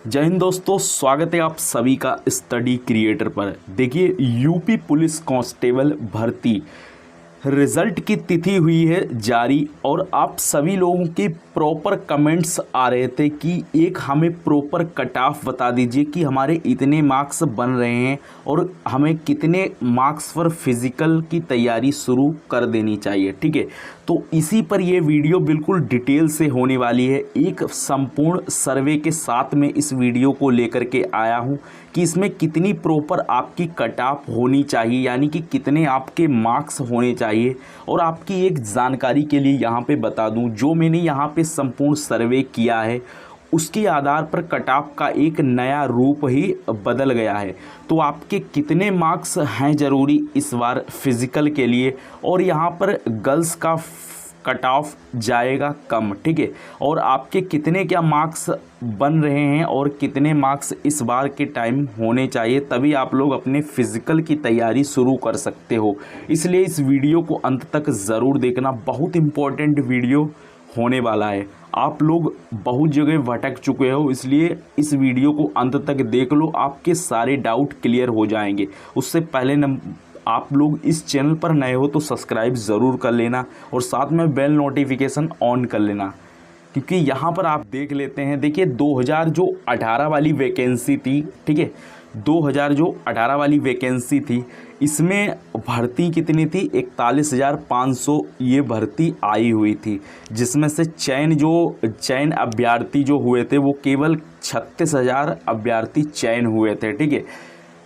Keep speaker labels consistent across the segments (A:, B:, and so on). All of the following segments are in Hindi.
A: जय हिंद दोस्तों, स्वागत है आप सभी का स्टडी क्रिएटर पर। देखिए, यूपी पुलिस कांस्टेबल भर्ती रिजल्ट की तिथि हुई है जारी और आप सभी लोगों के प्रॉपर कमेंट्स आ रहे थे कि एक हमें प्रॉपर कट ऑफ बता दीजिए कि हमारे इतने मार्क्स बन रहे हैं और हमें कितने मार्क्स पर फिज़िकल की तैयारी शुरू कर देनी चाहिए। ठीक है, तो इसी पर यह वीडियो बिल्कुल डिटेल से होने वाली है। एक संपूर्ण सर्वे के साथ में इस वीडियो को लेकर के आया हूं कि इसमें कितनी प्रॉपर आपकी कट ऑफ होनी चाहिए, यानी कि कितने आपके मार्क्स होने चाहिए। और आपकी एक जानकारी के लिए यहाँ पे बता दूँ, जो मैंने यहाँ पे संपूर्ण सर्वे किया है उसके आधार पर कट ऑफ का एक नया रूप ही बदल गया है। तो आपके कितने मार्क्स हैं ज़रूरी इस बार फिज़िकल के लिए, और यहाँ पर गर्ल्स का कट ऑफ जाएगा कम। ठीक है, और आपके कितने क्या मार्क्स बन रहे हैं और कितने मार्क्स इस बार के टाइम होने चाहिए, तभी आप लोग अपने फिज़िकल की तैयारी शुरू कर सकते हो। इसलिए इस वीडियो को अंत तक ज़रूर देखना, बहुत इम्पोर्टेंट वीडियो होने वाला है। आप लोग बहुत जगह भटक चुके हो, इसलिए इस वीडियो को अंत तक देख लो, आपके सारे डाउट क्लियर हो जाएंगे। उससे पहले आप लोग इस चैनल पर नए हो तो सब्सक्राइब ज़रूर कर लेना और साथ में बेल नोटिफिकेशन ऑन कर लेना, क्योंकि यहाँ पर आप देख लेते हैं। देखिए, 2018 वाली वैकेंसी थी, ठीक है, 2018 वाली वैकेंसी थी, इसमें भर्ती कितनी थी? 41,500 ये भर्ती आई हुई थी, जिसमें से चयन अभ्यर्थी जो हुए थे वो केवल 36,000 अभ्यर्थी चयन हुए थे। ठीक है,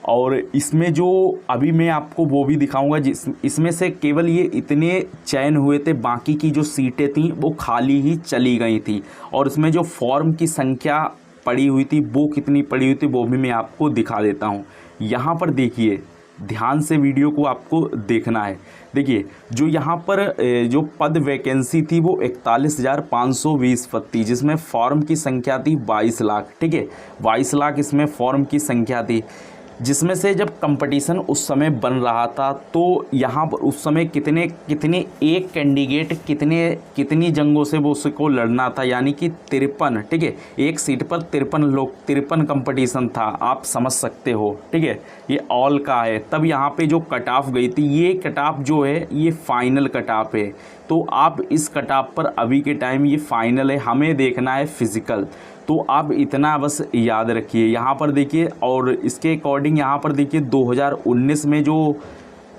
A: और इसमें जो अभी मैं आपको वो भी दिखाऊंगा, इसमें से केवल ये इतने चयन हुए थे, बाकी की जो सीटें थी वो खाली ही चली गई थी। और इसमें जो फॉर्म की संख्या पड़ी हुई थी वो कितनी पड़ी हुई थी वो भी मैं आपको दिखा देता हूँ। यहाँ पर देखिए, ध्यान से वीडियो को आपको देखना है। देखिए, जो यहाँ पर जो पद वैकेंसी थी वो 41,520 पद थी, जिसमें फॉर्म की संख्या थी 22 लाख। ठीक है, 22 लाख इसमें फॉर्म की संख्या थी, जिसमें से जब कंपटीशन उस समय बन रहा था तो यहाँ पर उस समय कितने एक कैंडिडेट कितनी जंगों से वो उसको लड़ना था, यानी कि 53। ठीक है, एक सीट पर 53 कंपटीशन था, आप समझ सकते हो। ठीक है, ये ऑल का है। तब यहाँ पे जो कट ऑफ गई थी, ये कट ऑफ जो है ये फाइनल कट ऑफ है। तो आप इस कट ऑफ पर अभी के टाइम ये फाइनल है, हमें देखना है फिज़िकल। तो आप इतना बस याद रखिए। यहाँ पर देखिए, और इसके अकॉर्डिंग यहाँ पर देखिए, 2019 में जो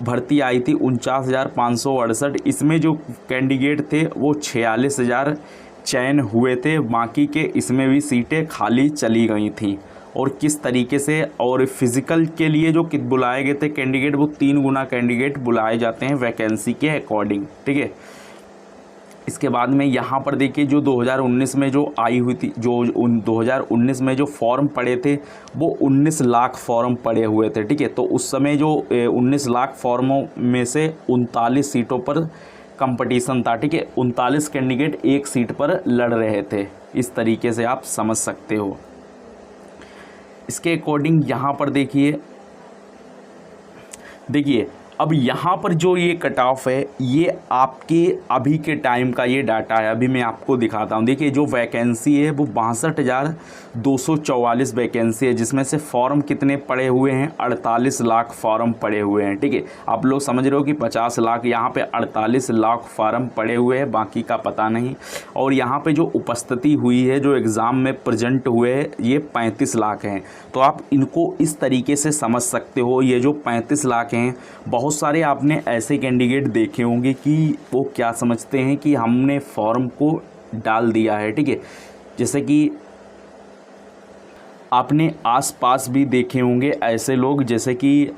A: भर्ती आई थी 49,568, इसमें जो कैंडिडेट थे वो 46,000 चयन हुए थे, बाकी के इसमें भी सीटें खाली चली गई थी। और किस तरीके से, और फिज़िकल के लिए जो बुलाए गए थे कैंडिडेट, वो 3 गुना कैंडिडेट बुलाए जाते हैं वैकेंसी के अकॉर्डिंग। ठीक है, इसके बाद में यहाँ पर देखिए, जो 2019 में जो आई हुई थी, जो 2019 में जो फॉर्म पड़े थे वो 19 लाख फॉर्म पड़े हुए थे। ठीक है, तो उस समय जो 19 लाख फॉर्मों में से 39 सीटों पर कंपटीशन था। ठीक है, 39 कैंडिडेट एक सीट पर लड़ रहे थे। इस तरीके से आप समझ सकते हो। इसके अकॉर्डिंग यहाँ पर देखिए, अब यहाँ पर जो ये कट ऑफ है ये आपके अभी के टाइम का ये डाटा है। अभी मैं आपको दिखाता हूँ। देखिए, जो वैकेंसी है वो 62,244 वैकेंसी है, जिसमें से फॉर्म कितने पड़े हुए हैं? 48 लाख फॉर्म पड़े हुए हैं। ठीक है, आप लोग समझ रहे हो कि 50 लाख, यहाँ पे 48 लाख फॉर्म पड़े हुए हैं, बाकी का पता नहीं। और यहाँ पे जो उपस्थिति हुई है, जो एग्ज़ाम में प्रेजेंट हुए हैं, ये 35 लाख हैं। तो आप इनको इस तरीके से समझ सकते हो। ये जो 35 लाख हैं, बहुत सारे आपने ऐसे कैंडिडेट देखे होंगे कि वो क्या समझते हैं कि हमने फॉर्म को डाल दिया है। ठीक है, जैसे कि आपने आसपास भी देखे होंगे ऐसे लोग, जैसे कि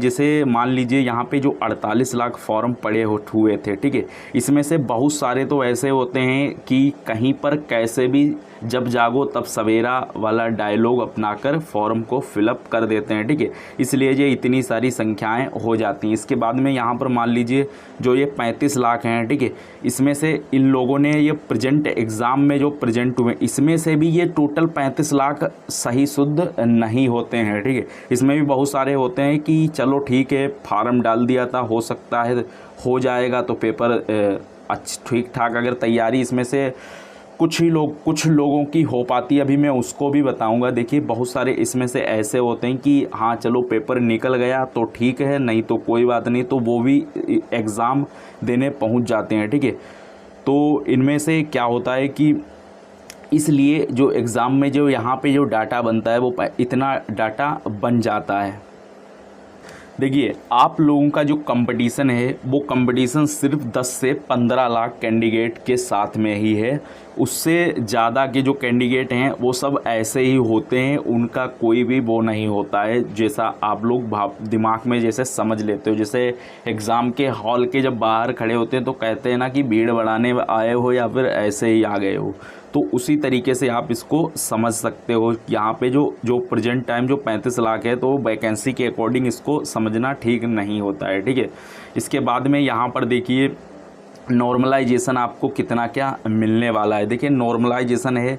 A: जैसे मान लीजिए यहाँ पे जो 48 लाख फॉर्म पड़े हुए थे। ठीक है, इसमें से बहुत सारे तो ऐसे होते हैं कि कहीं पर कैसे भी जब जागो तब सवेरा वाला डायलॉग अपनाकर फॉर्म को फिलअप कर देते हैं। ठीक है, इसलिए ये इतनी सारी संख्याएं हो जाती हैं। इसके बाद में यहाँ पर मान लीजिए जो ये 35 लाख हैं, ठीक है, इसमें से इन लोगों ने ये प्रेजेंट एग्ज़ाम में जो प्रेजेंट हुए, इसमें से भी ये टोटल 35 लाख सही शुद्ध नहीं होते हैं। ठीक है, इसमें भी बहुत सारे होते हैं कि चलो ठीक है, फार्म डाल दिया था, हो सकता है हो जाएगा, तो पेपर ठीक ठाक अगर तैयारी इसमें से कुछ लोगों की हो पाती है, अभी मैं उसको भी बताऊंगा। देखिए बहुत सारे इसमें से ऐसे होते हैं कि हाँ चलो पेपर निकल गया तो ठीक है, नहीं तो कोई बात नहीं, तो वो भी एग्ज़ाम देने पहुंच जाते हैं, ठीक है। तो इनमें से क्या होता है कि इसलिए जो एग्ज़ाम में जो यहाँ पे जो डाटा बनता है वो इतना डाटा बन जाता है। देखिए आप लोगों का जो कंपटीशन है वो कंपटीशन सिर्फ 10 से 15 लाख कैंडिडेट के साथ में ही है। उससे ज़्यादा के जो कैंडिडेट हैं वो सब ऐसे ही होते हैं, उनका कोई भी वो नहीं होता है जैसा आप लोग दिमाग में जैसे समझ लेते हो। जैसे एग्ज़ाम के हॉल के जब बाहर खड़े होते हैं तो कहते हैं ना कि भीड़ बढ़ाने आए हो या फिर ऐसे ही आ गए हो, तो उसी तरीके से आप इसको समझ सकते हो। यहाँ पे जो प्रेजेंट टाइम जो 35 लाख है तो वैकेंसी के अकॉर्डिंग इसको समझना ठीक नहीं होता है, ठीक है। इसके बाद में यहाँ पर देखिए नॉर्मलाइजेशन आपको कितना क्या मिलने वाला है। देखिए नॉर्मलाइजेशन है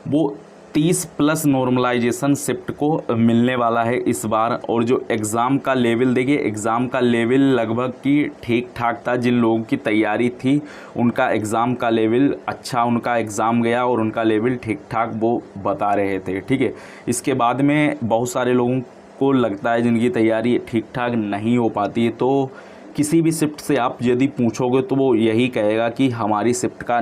A: वो 30 प्लस नॉर्मलाइजेशन शिफ्ट को मिलने वाला है इस बार। और जो एग्ज़ाम का लेवल, देखिए एग्ज़ाम का लेवल लगभग कि ठीक ठाक था। जिन लोगों की तैयारी थी उनका एग्ज़ाम का लेवल अच्छा, उनका एग्ज़ाम गया और उनका लेवल ठीक ठाक वो बता रहे थे, ठीक है। इसके बाद में बहुत सारे लोगों को लगता है जिनकी तैयारी ठीक ठाक नहीं हो पाती है, तो किसी भी शिफ्ट से आप यदि पूछोगे तो वो यही कहेगा कि हमारी शिफ्ट का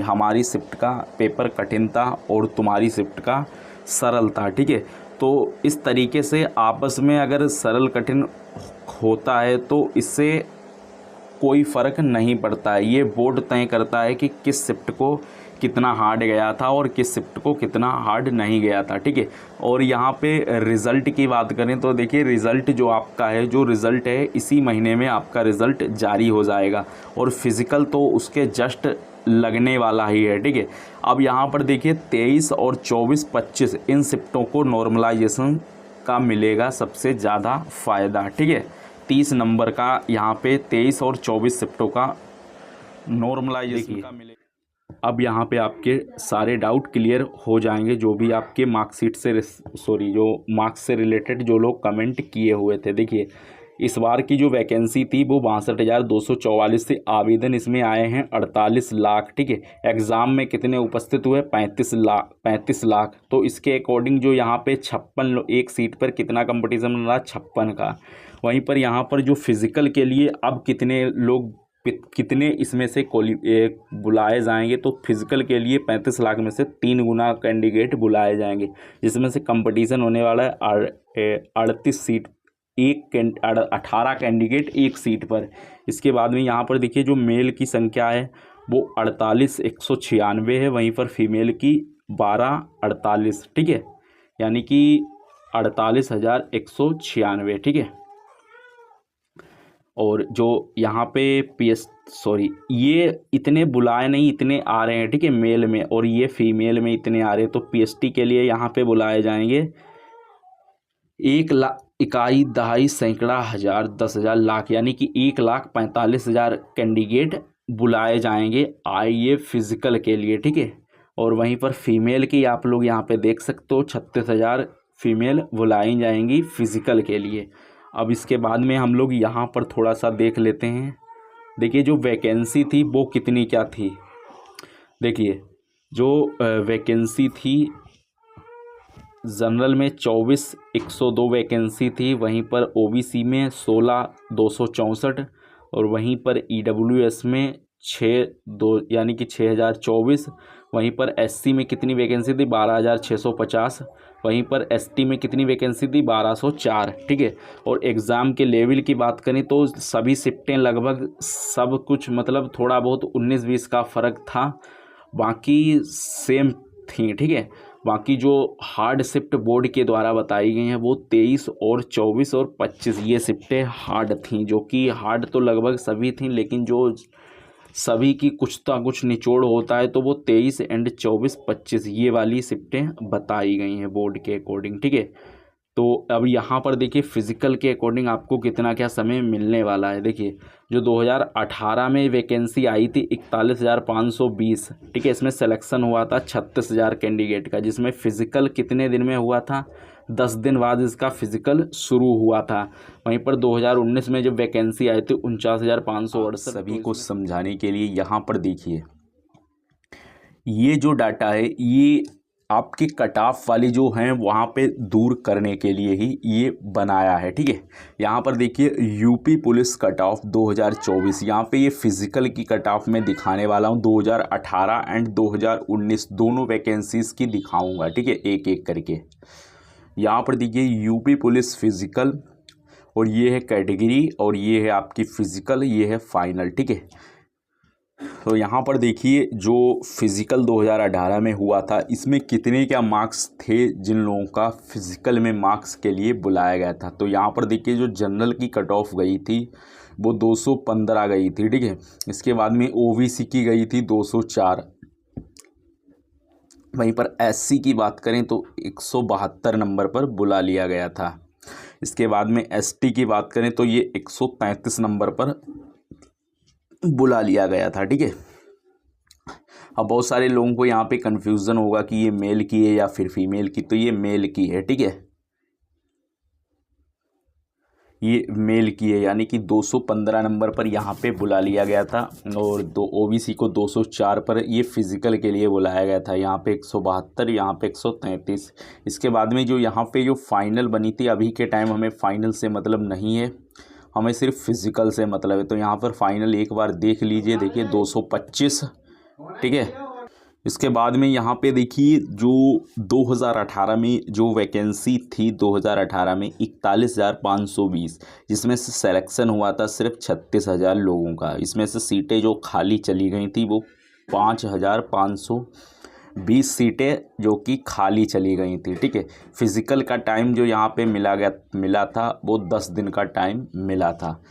A: हमारी शिफ्ट का पेपर कठिन था और तुम्हारी शिफ्ट का सरल था, ठीक है। तो इस तरीके से आपस में अगर सरल कठिन होता है तो इससे कोई फ़र्क नहीं पड़ता है। ये बोर्ड तय करता है कि किस शिफ्ट को कितना हार्ड गया था और किस शिफ्ट को कितना हार्ड नहीं गया था, ठीक है। और यहाँ पे रिज़ल्ट की बात करें तो देखिए रिज़ल्ट जो आपका है, जो रिज़ल्ट है इसी महीने में आपका रिज़ल्ट जारी हो जाएगा और फिज़िकल तो उसके जस्ट लगने वाला ही है, ठीक है। अब यहाँ पर देखिए 23 और 24, 25 इन शिफ्टों को नॉर्मलाइजेशन का मिलेगा सबसे ज़्यादा फ़ायदा, ठीक है। 30 नंबर का यहाँ पे 23 और 24 शिफ्टों का नॉर्मलाइजेशन का मिलेगा। अब यहाँ पे आपके सारे डाउट क्लियर हो जाएंगे, जो भी आपके मार्कशीट से जो मार्क्स से रिलेटेड जो लोग कमेंट किए हुए थे। देखिए इस बार की जो वैकेंसी थी वो 62,244 से आवेदन इसमें आए हैं 48 लाख, ठीक है। एग्ज़ाम में कितने उपस्थित हुए 35 लाख। तो इसके अकॉर्डिंग जो यहाँ पे 56 एक सीट पर कितना कंपटीशन बन रहा 56 का। वहीं पर यहाँ पर जो फिज़िकल के लिए अब कितने इसमें से बुलाए जाएंगे, तो फिज़िकल के लिए 35 लाख में से 3 गुना कैंडिडेट बुलाए जाएंगे, जिसमें से कंपटीशन होने वाला है 38 सीट, 18 कैंडिडेट एक सीट पर। इसके बाद में यहाँ पर देखिए जो मेल की संख्या है वो 48,196 है, वहीं पर फीमेल की 1248, ठीक है, यानी कि 48,196, ठीक है। और जो यहाँ पे ये इतने बुलाए नहीं, इतने आ रहे हैं, ठीक है, मेल में, और ये फीमेल में इतने आ रहे हैं। तो पीएसटी के लिए यहाँ पे बुलाए जाएंगे 1 लाख, इकाई, दहाई, सैकड़ा, हज़ार, 10,000, लाख, यानी कि 1,45,000 कैंडिडेट बुलाए जाएंगे आईए फिज़िकल के लिए, ठीक है। और वहीं पर फीमेल की आप लोग यहाँ पे देख सकते हो 36,000 फीमेल बुलाई जाएंगी फिज़िकल के लिए। अब इसके बाद में हम लोग यहाँ पर थोड़ा सा देख लेते हैं। देखिए जो वैकेंसी थी वो कितनी क्या थी। देखिए जो वैकेंसी थी जनरल में 24,102 वैकेंसी थी, वहीं पर ओबीसी में 16,264 और वहीं पर ईडब्ल्यूएस में 6,2 यानी कि 6,024। वहीं पर एससी में कितनी वैकेंसी थी 12,650। वहीं पर एसटी में कितनी वैकेंसी थी 1,204, ठीक है। और एग्ज़ाम के लेवल की बात करें तो सभी शिफ्टें लगभग सब कुछ मतलब थोड़ा बहुत 19-20 का फ़र्क था, बाकी सेम थी, ठीक है। बाकी जो हार्ड शिफ्ट बोर्ड के द्वारा बताई गई हैं वो 23 और 24 और 25 ये शिफ्टें हार्ड थीं, जो कि हार्ड तो लगभग सभी थीं, लेकिन जो सभी की कुछ ना कुछ निचोड़ होता है तो वो 23 एंड 24, 25 ये वाली शिफ्टें बताई गई हैं बोर्ड के अकॉर्डिंग, ठीक है। तो अब यहाँ पर देखिए फिज़िकल के अकॉर्डिंग आपको कितना क्या समय मिलने वाला है। देखिए जो 2018 में वैकेंसी आई थी 41,520, ठीक है, इसमें सिलेक्शन हुआ था 36,000 कैंडिडेट का, जिसमें फ़िज़िकल कितने दिन में हुआ था 10 दिन बाद इसका फ़िज़िकल शुरू हुआ था। वहीं पर 2019 में जब वैकेंसी आई थी 49,568। सभी को समझाने के लिए यहाँ पर देखिए ये जो डाटा है ये आपके कट ऑफ वाले जो हैं वहाँ पे दूर करने के लिए ही ये बनाया है, ठीक है। यहाँ पर देखिए यूपी पुलिस कट ऑफ 2024, यहाँ पे ये फिज़िकल की कट ऑफ में दिखाने वाला हूँ। 2018 एंड 2019 दोनों वैकेंसीज़ की दिखाऊंगा, ठीक है, एक एक करके। यहाँ पर देखिए यूपी पुलिस फिज़िकल, और ये है कैटेगरी, और ये है आपकी फ़िज़िकल, ये है फाइनल, ठीक है। तो यहाँ पर देखिए जो फिज़िकल 2018 में हुआ था, इसमें कितने क्या मार्क्स थे जिन लोगों का फिज़िकल में मार्क्स के लिए बुलाया गया था। तो यहाँ पर देखिए जो जनरल की कट ऑफ गई थी वो 215 गई थी, ठीक है। इसके बाद में ओबीसी की गई थी 204। वहीं पर एससी की बात करें तो 172 नंबर पर बुला लिया गया था। इसके बाद में एसटी की बात करें तो ये 133 नंबर पर बुला लिया गया था, ठीक है। अब बहुत सारे लोगों को यहाँ पे कन्फ्यूज़न होगा कि ये मेल की है या फिर फीमेल की, तो ये मेल की है, ठीक है, ये मेल की है, यानी कि 215 नंबर पर यहाँ पे बुला लिया गया था। और ओबीसी को 204 पर ये फिज़िकल के लिए बुलाया गया था। यहाँ पे 172, यहाँ पे 133। इसके बाद में जो यहाँ पे जो फाइनल बनी थी, अभी के टाइम हमें फ़ाइनल से मतलब नहीं है, हमें सिर्फ फिज़िकल से मतलब है। तो यहाँ पर फाइनल एक बार देख लीजिए, देखिए 225, ठीक है। इसके बाद में यहाँ पे देखिए जो 2018 में जो वैकेंसी थी, 2018 में 41,520, जिसमें से सिलेक्शन हुआ था सिर्फ 36,000 लोगों का। इसमें से सीटें जो खाली चली गई थी वो 5,520 सीटें जो कि खाली चली गई थी, ठीक है। फिज़िकल का टाइम जो यहाँ पे मिला था वो 10 दिन का टाइम मिला था।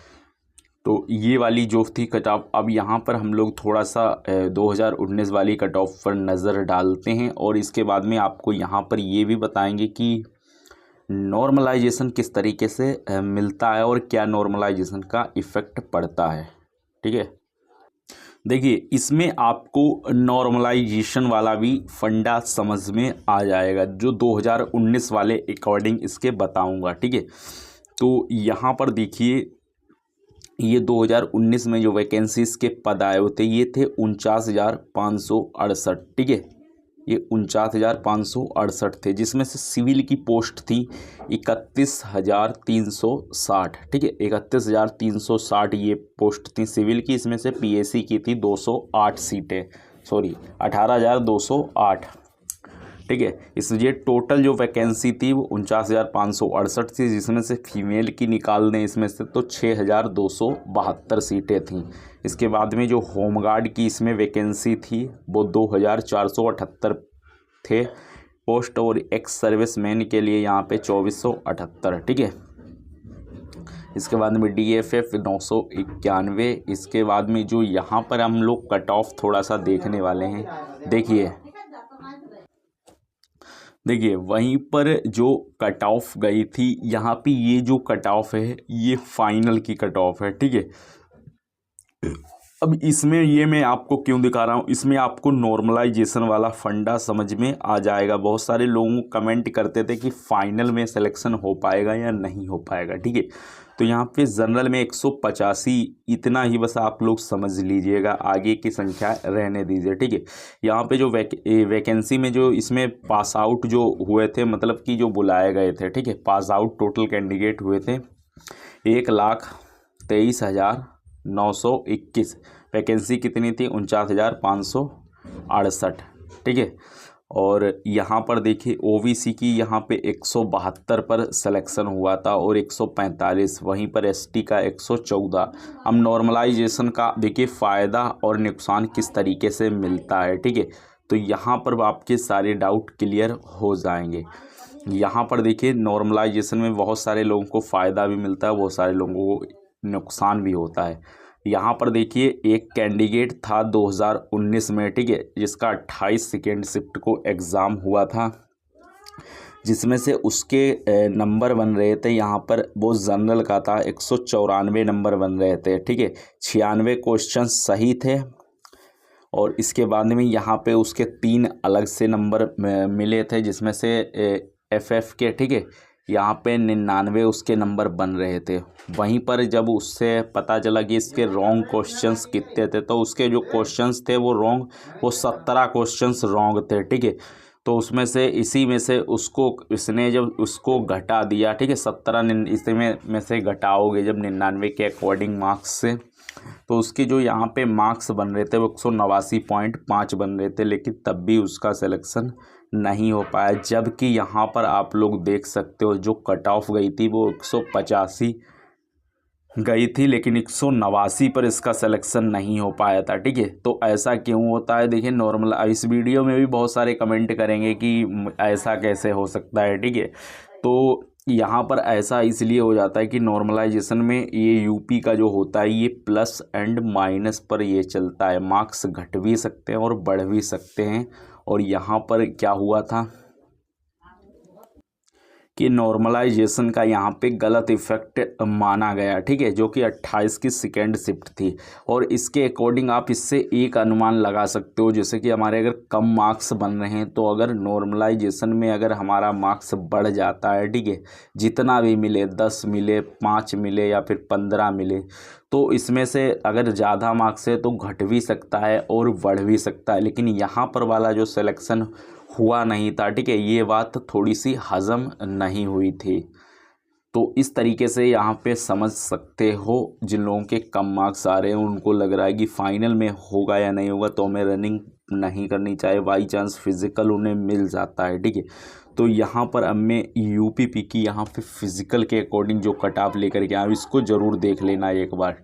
A: तो ये वाली जो थी कट ऑफ। अब यहाँ पर हम लोग थोड़ा सा 2019 वाली कट ऑफ पर नज़र डालते हैं, और इसके बाद में आपको यहाँ पर ये भी बताएंगे कि नॉर्मलाइजेशन किस तरीके से मिलता है और क्या नॉर्मलाइजेशन का इफ़ेक्ट पड़ता है, ठीक है। देखिए इसमें आपको नॉर्मलाइजेशन वाला भी फंडा समझ में आ जाएगा, जो 2019 वाले अकॉर्डिंग इसके बताऊंगा, ठीक है। तो यहाँ पर देखिए ये 2019 में जो वैकेंसीज़ के पद आए होते ये थे 49,568, ठीक है, ये 49,568 थे, जिसमें से सिविल की पोस्ट थी 31,360, ठीक है, 31,360 ये पोस्ट थी सिविल की। इसमें से पीएससी की थी 208 सीटें, सॉरी 18,208, ठीक है। इसलिए टोटल जो वैकेंसी थी वो 49,568 थी, जिसमें से फीमेल की निकाल दें इसमें से तो 6,272 सीटें थीं। इसके बाद में जो होमगार्ड की इसमें वैकेंसी थी वो 2,478 थे पोस्ट, और एक्स सर्विसमैन के लिए यहाँ पे 2,478, ठीक है। इसके बाद में डीएफएफ 991। इसके बाद में जो यहाँ पर हम लोग कट ऑफ थोड़ा सा देखने वाले हैं, देखिए वहीं पर जो कट ऑफ गई थी, यहाँ पे ये जो कट ऑफ है ये फाइनल की कट ऑफ है, ठीक है। अब इसमें ये मैं आपको क्यों दिखा रहा हूँ, इसमें आपको नॉर्मलाइजेशन वाला फंडा समझ में आ जाएगा। बहुत सारे लोग कमेंट करते थे कि फ़ाइनल में सिलेक्शन हो पाएगा या नहीं हो पाएगा, ठीक है। तो यहाँ पे जनरल में 185, इतना ही बस आप लोग समझ लीजिएगा, आगे की संख्या रहने दीजिए, ठीक है। यहाँ पे जो वैकेंसी में जो इसमें पास आउट जो हुए थे, मतलब कि जो बुलाए गए थे, ठीक है, पास आउट टोटल कैंडिडेट हुए थे 1,23,921। वैकेंसी कितनी थी? 49,568, ठीक है। और यहाँ पर देखिए ओबीसी की यहाँ पे 172 पर सिलेक्शन हुआ था और 145, वहीं पर एसटी का 114। अब नॉर्मलाइजेशन का देखिए फ़ायदा और नुकसान किस तरीके से मिलता है, ठीक है। तो यहाँ पर आपके सारे डाउट क्लियर हो जाएंगे। यहाँ पर देखिए नॉर्मलाइजेशन में बहुत सारे लोगों को फ़ायदा भी मिलता है, बहुत सारे लोगों को नुकसान भी होता है। यहाँ पर देखिए एक कैंडिडेट था 2019 में, ठीक है, जिसका 28 सेकेंड शिफ्ट को एग्ज़ाम हुआ था, जिसमें से उसके नंबर बन रहे थे, यहाँ पर वो जनरल का था, 194 नंबर बन रहे थे, ठीक है। 96 क्वेश्चन सही थे, और इसके बाद में यहाँ पे उसके 3 अलग से नंबर मिले थे, जिसमें से एफएफ के, ठीक है, यहाँ पे 99 उसके नंबर बन रहे थे। वहीं पर जब उससे पता चला कि इसके रॉन्ग क्वेश्चंस कितने थे, तो उसके जो क्वेश्चंस थे वो रॉन्ग, वो 17 क्वेश्चंस रॉन्ग थे, ठीक है। तो उसमें से इसी में से उसको इसने जब उसको घटा दिया, ठीक है, 17 इसी में से घटाओगे जब 99 के अकॉर्डिंग मार्क्स से, तो उसके जो यहाँ पे मार्क्स बन रहे थे वो 189.5 बन रहे थे, लेकिन तब भी उसका सिलेक्शन नहीं हो पाया। जबकि यहाँ पर आप लोग देख सकते हो जो कट ऑफ गई थी वो 185 गई थी, लेकिन 189 पर इसका सिलेक्शन नहीं हो पाया था, ठीक है। तो ऐसा क्यों होता है, देखिए नॉर्मल, इस वीडियो में भी बहुत सारे कमेंट करेंगे कि ऐसा कैसे हो सकता है, ठीक है। तो यहाँ पर ऐसा इसलिए हो जाता है कि नॉर्मलाइजेशन में ये यूपी का जो होता है ये प्लस एंड माइनस पर ये चलता है, मार्क्स घट भी सकते हैं और बढ़ भी सकते हैं। और यहाँ पर क्या हुआ था कि नॉर्मलाइजेशन का यहाँ पे गलत इफेक्ट माना गया, ठीक है, जो कि 28 की सेकेंड शिफ्ट थी। और इसके अकॉर्डिंग आप इससे एक अनुमान लगा सकते हो, जैसे कि हमारे अगर कम मार्क्स बन रहे हैं तो अगर नॉर्मलाइजेशन में अगर हमारा मार्क्स बढ़ जाता है, ठीक है, जितना भी मिले, 10 मिले, 5 मिले या फिर 15 मिले, तो इसमें से अगर ज़्यादा मार्क्स है तो घट भी सकता है और बढ़ भी सकता है। लेकिन यहाँ पर वाला जो सिलेक्शन हुआ नहीं था, ठीक है, ये बात थोड़ी सी हज़म नहीं हुई थी। तो इस तरीके से यहाँ पे समझ सकते हो, जिन लोगों के कम मार्क्स आ रहे हैं उनको लग रहा है कि फाइनल में होगा या नहीं होगा, तो हमें रनिंग नहीं करनी चाहिए, बाई चांस फिज़िकल उन्हें मिल जाता है, ठीक है। तो यहाँ पर अब मैं यूपीपी की यहाँ पे फिज़िकल के अकॉर्डिंग जो कट ऑफ लेकर के आया, इसको ज़रूर देख लेना एक बार।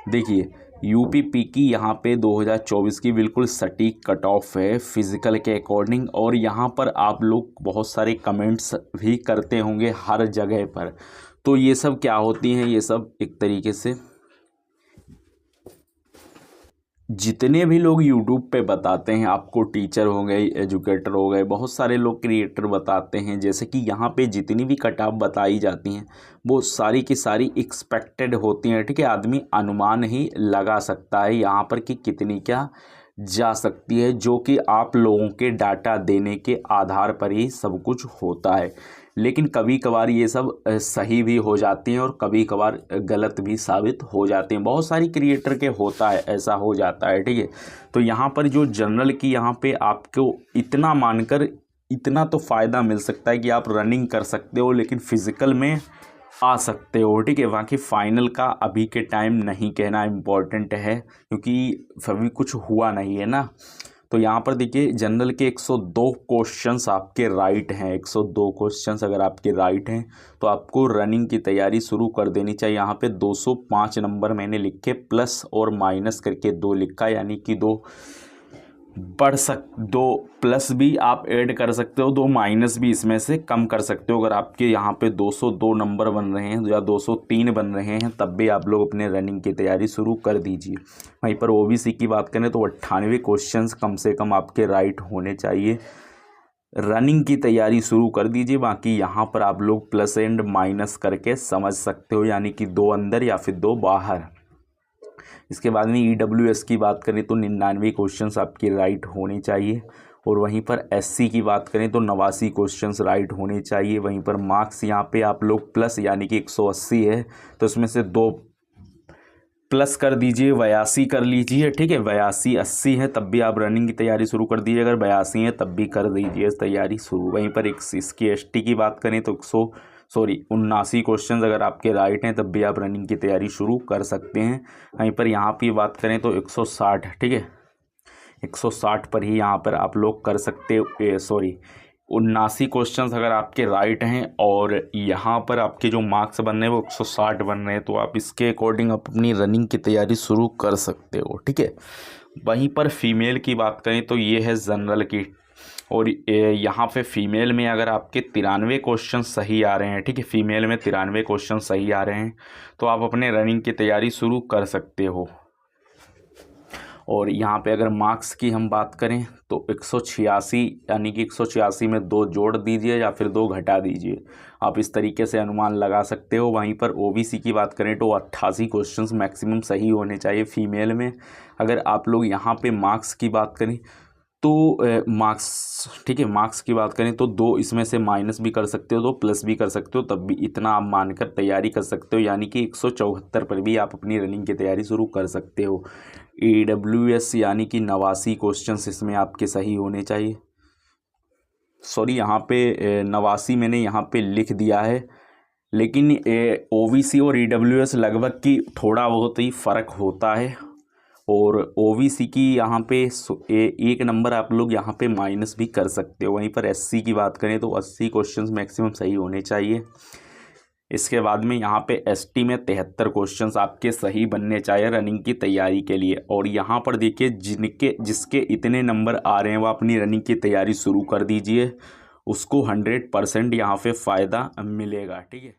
A: देखिए यूपीपी की यहाँ पे 2024 की बिल्कुल सटीक कट ऑफ है फिज़िकल के अकॉर्डिंग। और यहाँ पर आप लोग बहुत सारे कमेंट्स भी करते होंगे हर जगह पर, तो ये सब क्या होती हैं, ये सब एक तरीके से जितने भी लोग यूट्यूब पे बताते हैं आपको, टीचर हो गए, एजुकेटर हो गए, बहुत सारे लोग क्रिएटर बताते हैं, जैसे कि यहाँ पे जितनी भी कट ऑफ बताई जाती हैं वो सारी की सारी एक्सपेक्टेड होती हैं, ठीक है। आदमी अनुमान ही लगा सकता है यहाँ पर कि कितनी क्या जा सकती है, जो कि आप लोगों के डाटा देने के आधार पर ही सब कुछ होता है। लेकिन कभी कभार ये सब सही भी हो जाती हैं और कभी कभार गलत भी साबित हो जाती हैं। बहुत सारी क्रिएटर के होता है, ऐसा हो जाता है, ठीक है। तो यहाँ पर जो जनरल की यहाँ पे आपको इतना मानकर इतना तो फ़ायदा मिल सकता है कि आप रनिंग कर सकते हो, लेकिन फिज़िकल में आ सकते हो, ठीक है। बाकी फ़ाइनल का अभी के टाइम नहीं कहना इम्पॉर्टेंट है, क्योंकि अभी कुछ हुआ नहीं है ना। तो यहाँ पर देखिए जनरल के 102 क्वेश्चंस आपके राइट हैं, 102 क्वेश्चंस अगर आपके राइट हैं तो आपको रनिंग की तैयारी शुरू कर देनी चाहिए। यहाँ पे 205 नंबर मैंने लिखे, प्लस और माइनस करके 2 लिखा, यानी कि 2 प्लस भी आप ऐड कर सकते हो, 2 माइनस भी इसमें से कम कर सकते हो। अगर आपके यहाँ पे 202 नंबर बन रहे हैं या 203 बन रहे हैं, तब भी आप लोग अपने रनिंग की तैयारी शुरू कर दीजिए। वहीं पर ओबीसी की बात करें तो 98 क्वेश्चंस कम से कम आपके राइट होने चाहिए। रनिंग की तैयारी शुरू कर दीजिए। बाकी यहाँ पर आप लोग प्लस एंड माइनस करके समझ सकते हो, यानी कि 2 अंदर या फिर 2 बाहर। इसके बाद में EWS की बात करें तो 99 क्वेश्चंस आपके राइट होने चाहिए। और वहीं पर SC की बात करें तो 89 क्वेश्चंस राइट होने चाहिए। वहीं पर मार्क्स यहाँ पे आप लोग प्लस यानी कि 180 है, तो इसमें से 2 प्लस कर दीजिए, 82 कर लीजिए, ठीक है। 82 80 है तब भी आप रनिंग की तैयारी शुरू कर दीजिए, अगर 82 है तब भी कर दीजिए तैयारी शुरू। वहीं पर इसकी ST की बात करें तो 79 क्वेश्चन अगर आपके राइट हैं तब भी आप रनिंग की तैयारी शुरू कर सकते हैं। वहीं पर यहाँ की बात करें तो 160, ठीक है, 160 पर ही यहाँ पर आप लोग कर सकते हो। 79 क्वेश्चंस अगर आपके राइट हैं और यहाँ पर आपके जो मार्क्स बन रहे हैं वो 160 बन रहे हैं, तो आप इसके अकॉर्डिंग अपनी रनिंग की तैयारी शुरू कर सकते हो, ठीक है। वहीं पर फीमेल की बात करें तो ये है जनरल की, और यहाँ पे फीमेल में अगर आपके 93 क्वेश्चन सही आ रहे हैं, ठीक है, फीमेल में 93 क्वेश्चन सही आ रहे हैं, तो आप अपने रनिंग की तैयारी शुरू कर सकते हो। और यहाँ पे अगर मार्क्स की हम बात करें तो 186, यानी कि 186 में 2 जोड़ दीजिए या फिर 2 घटा दीजिए, आप इस तरीके से अनुमान लगा सकते हो। वहीं पर ओबीसी की बात करें तो 88 क्वेश्चंस मैक्सिमम सही होने चाहिए फीमेल में। अगर आप लोग यहाँ पे मार्क्स की बात करें तो मार्क्स, ठीक है, मार्क्स की बात करें तो 2 इसमें से माइनस भी कर सकते हो, 2 प्लस भी कर सकते हो, तब भी इतना आप मानकर तैयारी कर सकते हो, यानी कि 174 पर भी आप अपनी रनिंग की तैयारी शुरू कर सकते हो। AWS यानी कि 89 क्वेश्चंस इसमें आपके सही होने चाहिए। सॉरी, यहाँ पे 89 मैंने यहाँ पे लिख दिया है, लेकिन OBC और EWS लगभग की थोड़ा बहुत ही फ़र्क होता है, और OBC की यहाँ पे एक नंबर आप लोग यहाँ पे माइनस भी कर सकते हो। वहीं पर SC की बात करें तो 80 क्वेश्चंस मैक्सिमम सही होने चाहिए। इसके बाद में यहाँ पे ST में 73 क्वेश्चंस आपके सही बनने चाहिए रनिंग की तैयारी के लिए। और यहाँ पर देखिए जिसके इतने नंबर आ रहे हैं वो अपनी रनिंग की तैयारी शुरू कर दीजिए, उसको 100% यहाँ पे फ़ायदा मिलेगा। ठीक है।